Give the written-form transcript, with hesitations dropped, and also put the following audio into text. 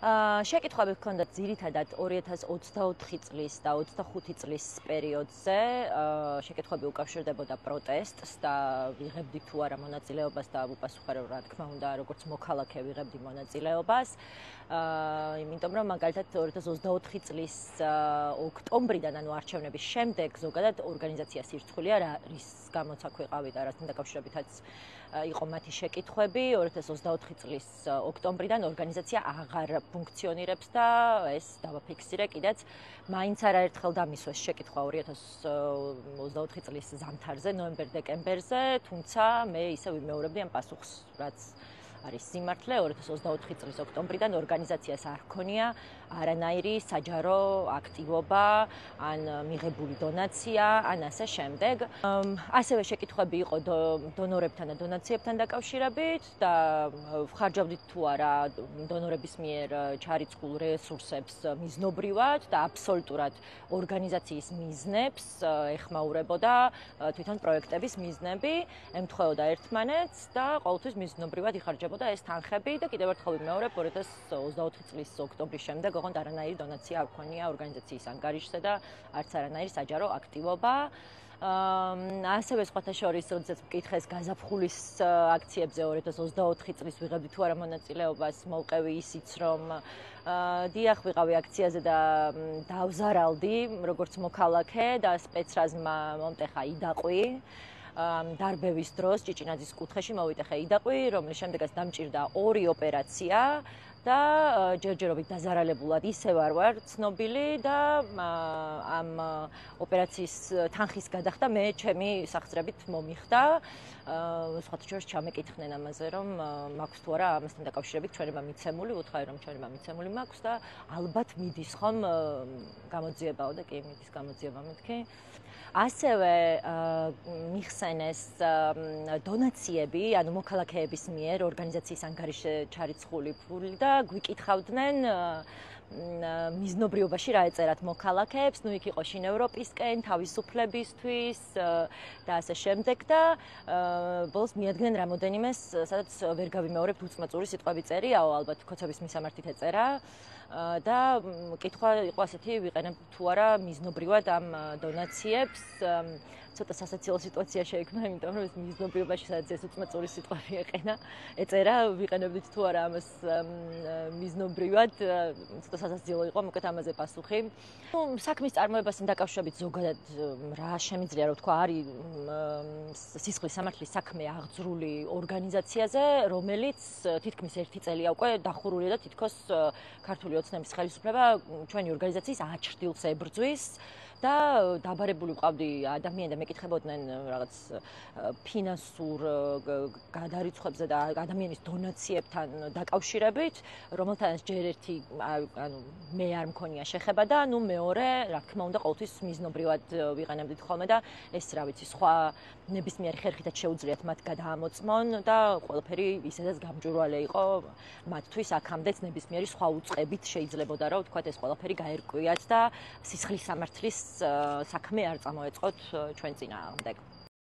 შეკითხვები ჰქონდათ ძირითადად 2024 წლის და 25 წლის პერიოდზე. შეკითხვები უკავშირდებოდა პროტესტს და ვიღებდი თუ არა მონაწილეობას და უპასუხე რა თქმა უნდა როგორც მოქალაქე ვიღებდი მონაწილეობას. იმიტომ რომ მაგალითად 2024 წლის ოქტომბრიდან ანუ არჩევნების შემდეგ ზოგადად ორგანიზაცია სირცხვილია რის გამოც აქ ვიყავი და რასთან დაკავშირებითაც იყო მათი შეკითხვები. 2024 წლის ოქტომბრიდან ორგანიზაცია აღარ ფუნქციონირებს და ეს დავაფიქსირე კიდეც მაინც არაერთხელ დამისვეს შეკითხვა 2024 წლის ზამთარზე, ნოემბერ-დეკემბერზე, თუმცა მე ისე ვიმეორებდი ამ პასუხს, რაც არის სიმართლე. 2024 წლის ოქტომბრიდან ორგანიზაციას არ ჰქონია არანაირი საჯარო აქტივობა, ან მიღებული დონაცია, ან ასე შემდეგ. ასევე შეკითხვები იყო დონორებთან და დონაციებთან დაკავშირებით და ვხარჯავდით თუ არა დონორების მიერ ჩარიცხულ რესურსებს მიზნობრივად და აბსოლუტურად ორგანიზაციის მიზნებს ეხმაურებოდა თვითონ პროექტების მიზნები, ემთხვეოდა ერთმანეთს და ყოველთვის მიზნობრივად იხარჯებოდა ეს თანხები და კიდევ ერთხელ ვიმეორებ 2024 წლის ოქტომბრის შემდეგ ოღონდ არანაირი დონაცია არ ჰქონია ორგანიზაციის ანგარიშზე და არც არანაირი საჯარო აქტივობა. ასევე სხვათა შორის, როდესაც მკითხეს გაზაფხულის აქციებზე 2024 წლის ვიღებდი თუ არა მონაწილეობას, მოვყევი ისიც, რომ დიახ, ვიყავი აქციაზე და დავზარალდი როგორც მოქალაქე და სპეცრაზმა მომტეხა იდაყვი. დარბევის დროს ჭიჭინაძის კუთხეში მოვიტეხე იდაყვი, რომლის შემდეგაც დამჭირდა 2 ოპერაცია და ჯერჯერობით დაზარალებულად ისევ არ ვარ ცნობილი და ამ ოპერაციის თანხის გადახდა მე ჩემი სახსრებით მომიხდა. სხვათა შორის ჩამეკითხნენ ამაზე, რომ მაქვს თუ არა ამასთან დაკავშირებით ჩვენება მიცემული, უთხარი რომ ჩვენება მიცემული მაქვს და ალბათ მიდის ხომ გამოძიებაო და კი მიდის გამოძიება მეთქი. ასევე მიხსენეს დონაციები, ანუ მოქალაქეების მიერ ორგანიზაციის ანგარიშზე ჩარიცხული ფული და გვიკითხავდნენ მიზნობრიობაში რა ეწერათ მოქალაქეებს, ნუ იქ იყო შინ ევროპისკენ, თავისუფლებისთვის და ასე შემდეგ და ბოლოს მიადგნენ რამოდენიმეს, სადაც ვერ გავიმეორებთ უწმაწური სიტყვები წერიაო, ალბათ ქოცების მისამართით ეწერა და კითხვა იყო ასეთი, ვიყენებ თუ არა მიზნობრივად ამ დონაციებს. ცოტა სასაცილო სიტუაცია შეიქმნა, იმიტომ რომ ეს მიზნობრიობაში სადაც ეს უწმაწური სიტყვები ეყენა, ეწერა, ვიყენებდით თუ არა ამას მიზნობრივად, ცოტა სასაცილო იყო, მოკლედ ამაზე პასუხი. საქმის წარმოებასთან დაკავშირებით ზოგადად რა შემიძლია რომ თქვა, არის სისხლის სამართლის საქმე აღძრული ორგანიზაციაზე, რომელიც თითქმის 1 წელია უკვე დახურულია და თითქოს ქართული ოცნების ხელისუფლება ჩვენი ორგანიზაციის აჩრდილს ებრძვის და დაბარებული ვყავდი ადამიანი და მეკითხებოდნენ რაღაც ფინანსურ გადარიცხვებზე და ადამიანის დონაციებთან დაკავშირებით, რომელთანაც ჯერ ერთი ანუ მე არ მქონია შეხება და ნუ მეორე, რა თქმა უნდა, ყოველთვის მიზნობრივად ვიყენებდით ხოლმე და ეს რა ვიცი, სხვა ნებისმიერი ხერხითაც შეუძლიათ მათ გადაამოწმონ და ყველაფერი ისედაც გამჭვირვალე იყო მათთვის აქამდეც ნებისმიერი სხვა უწყებით შეიძლებოდა რომ ვთქვათ ეს ყველაფერი გაერკვიათ და სისხლის სამართლის საქმე არ წამოეწყოთ ჩვენ წინააღმდეგ.